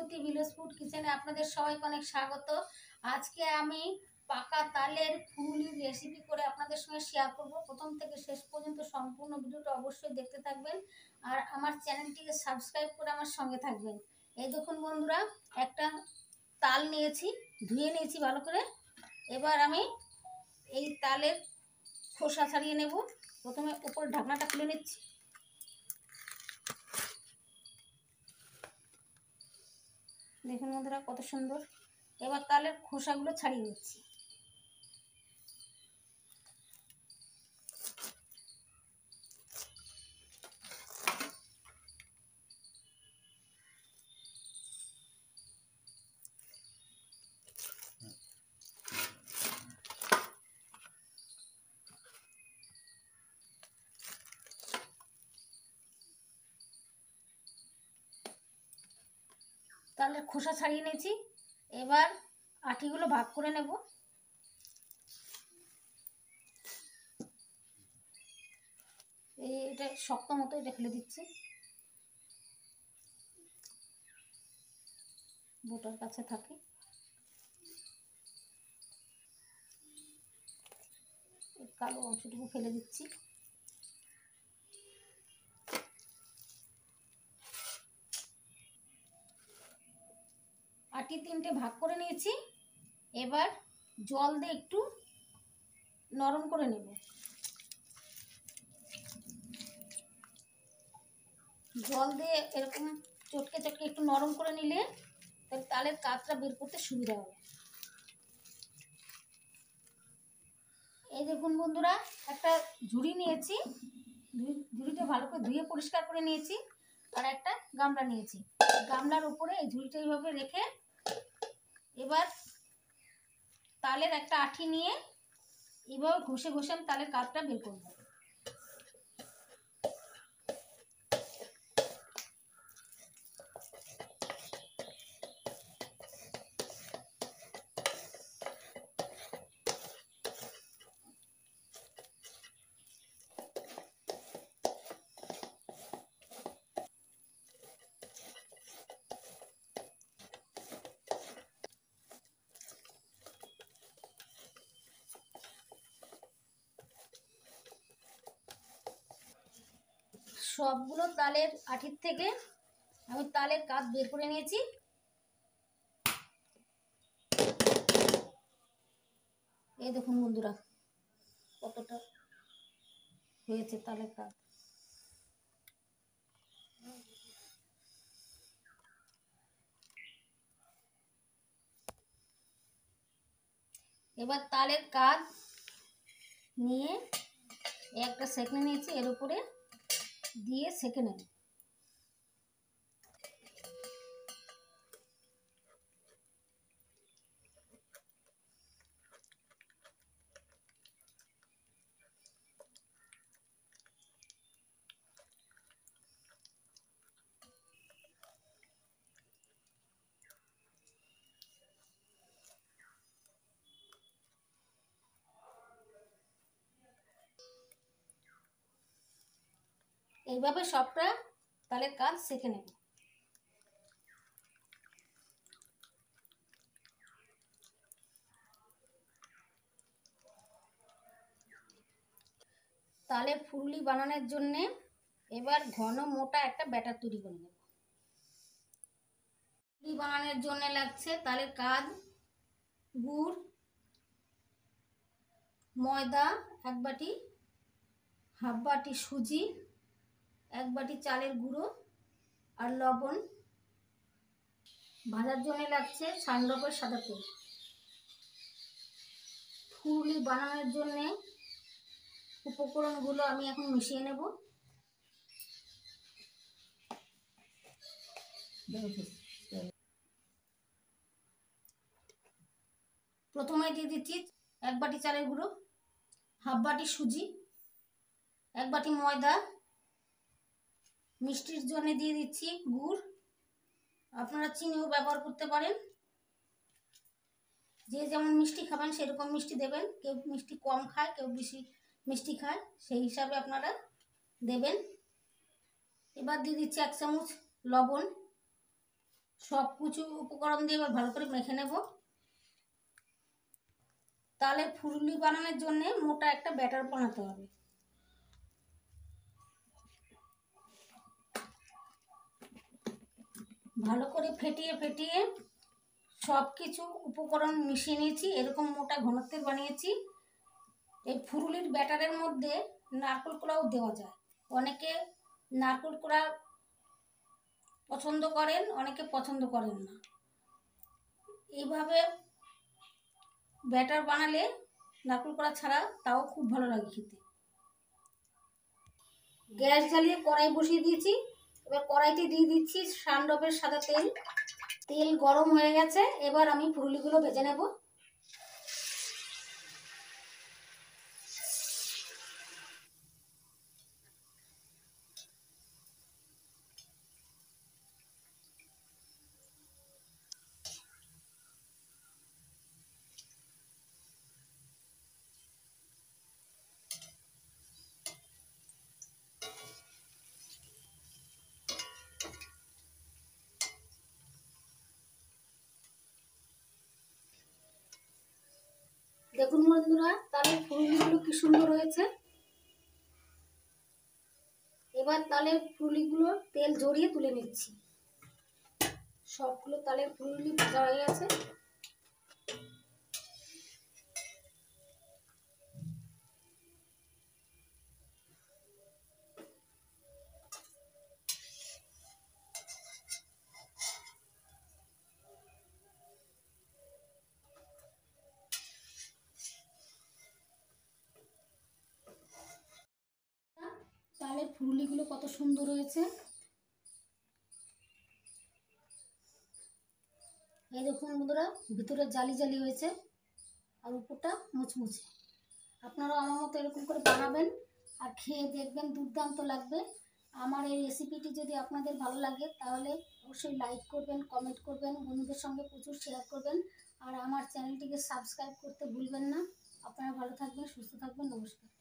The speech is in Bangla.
জয়ন্তী ভিলেজ ফুড কিচেনে আপনাদের সবাইকে অনেক স্বাগত। আজকে আমি পাকা তালের ফুলুরির রেসিপি করে আপনাদের সঙ্গে শেয়ার করব। প্রথম থেকে শেষ পর্যন্ত সম্পূর্ণ ভিডিওটা অবশ্যই দেখতে থাকবেন আর আমার চ্যানেলটিকে সাবস্ক্রাইব করে আমার সঙ্গে থাকবেন। এই দেখুন বন্ধুরা, একটা তাল নিয়েছি, ধুয়ে নিয়েছি ভালো করে। এবার আমি এই তালের খোসা ছাড়িয়ে নেব। প্রথমে উপর ঢাকনাটা খুলে নিচ্ছি। দেখুন বন্ধুরা কত সুন্দর। এবার তালের খোসাগুলো ছাড়িয়ে নিচ্ছি। তালের খোসা ছাড়িয়ে নিয়েছি। এবার আটিগুলো ভাগ করে নেব। এটা শক্ত মতো, এটা ফেলে দিচ্ছি। বোটার কাছে থাকে। কালো অংশটুকু ফেলে দিচ্ছি। আটি তিনটে ভাগ করে নিয়েছি। এবার জল দিয়ে একটু নরম করে নেব। জল দিয়ে এরকম চটকে চটকে একটু নরম করে নিলে তাহলে তালের কাতটা বের করতে সুবিধা হবে। এই দেখুন বন্ধুরা, একটা ঝুড়ি নিয়েছি। ঝুড়িটা ভালো করে ধুয়ে পরিষ্কার করে নিয়েছি। আর একটা গামলা নিয়েছি। গামলার উপরে এই ঝুড়িটা এইভাবে রেখে এবার তালের একটা আঠি নিয়ে এইভাবে ঘষে ঘষে আমি তালের কাতটা বের করবো। সবগুলো তালের আঠির থেকে আমি তালের কাত বের করে নিয়েছি। এই দেখুন বন্ধুরা কতটা হয়েছে তালের কাত। এবার তালের কাত নিয়ে একটা সেঁকে নিয়েছি, এর উপরে দিয়ে সেঁকে নেব। এইভাবে সবটা তালের কাত সেঁকে নেব। তালের ফুলুরি বানানোর জন্যে এবার ঘন মোটা একটা ব্যাটার তৈরি করে নেব। ফুলুরি বানানোর জন্য লাগছে তালের কাত, গুড়, ময়দা 1 বাটি, হাফ বাটি সুজি, 1 বাটি চালের গুঁড়ো আর লবণ। ভাজার জন্য লাগছে সানডপের সাদা তেল। ফুলুরি বানানোর জন্য উপকরণগুলো আমি এখন মিশিয়ে নেব। প্রথমে দিয়ে দিচ্ছি 1 বাটি চালের গুঁড়ো, হাফ বাটি সুজি, 1 বাটি ময়দা। মিষ্টির জন্য দিয়ে দিচ্ছি গুড়, আপনারা চিনিও ব্যবহার করতে পারেন। যে যেমন মিষ্টি খাবেন সেরকম মিষ্টি দেবেন। কেউ মিষ্টি কম খায়, কেউ বেশি মিষ্টি খায়, সেই হিসাবে আপনারা দেবেন। এবার দিয়ে দিচ্ছি 1 চামচ লবণ। সব কিছু উপকরণ দিয়ে এবার ভালো করে মেখে নেব। তাহলে ফুলুরি বানানোর জন্য মোটা একটা ব্যাটার বানাতে হবে। ভালো করে ফেটিয়ে ফেটিয়ে সব কিছু উপকরণ মিশিয়ে নিয়েছি, এরকম মোটা ঘনত্বের বানিয়েছি। এই ফুলুরির ব্যাটারের মধ্যে নারকেল কোড়াও দেওয়া যায়। অনেকে নারকেল কোড়া পছন্দ করেন, অনেকে পছন্দ করেন না। এইভাবে ব্যাটার বানালে নারকেল কোড়া ছাড়া তাও খুব ভালো লাগে খেতে। গ্যাস জ্বালিয়ে কড়াই বসিয়ে দিয়েছি। এবার কড়াইতে দিয়ে দিচ্ছি সানডবের সাদা তেল। তেল গরম হয়ে গেছে, এবার আমি ফুলুরিগুলো ভেজে নেব। দেখুন বন্ধুরা, তালের ফুলুরিগুলো কি সুন্দর হয়েছে। এবার তালের ফুলুরিগুলো তেল ঝরিয়ে তুলে নিচ্ছি। সবগুলো তালের ফুলুরি ভাজা হয়ে গেছে। তালের ফুলুরিগুলো কত সুন্দর হয়েছে। এই দেখুন বন্ধুরা, ভিতরে জালি জালি হয়েছে আর উপরটা মুচমুচে। আপনারাও আমার মতো এরকম করে বানাবেন আর খেয়ে দেখবেন, দুর্দান্ত লাগবে। আমার এই রেসিপিটি যদি আপনাদের ভালো লাগে তাহলে অবশ্যই লাইক করবেন, কমেন্ট করবেন, বন্ধুদের সঙ্গে প্রচুর শেয়ার করবেন। আর আমার চ্যানেলটিকে সাবস্ক্রাইব করতে ভুলবেন না। আপনারা ভালো থাকবেন, সুস্থ থাকবেন। নমস্কার।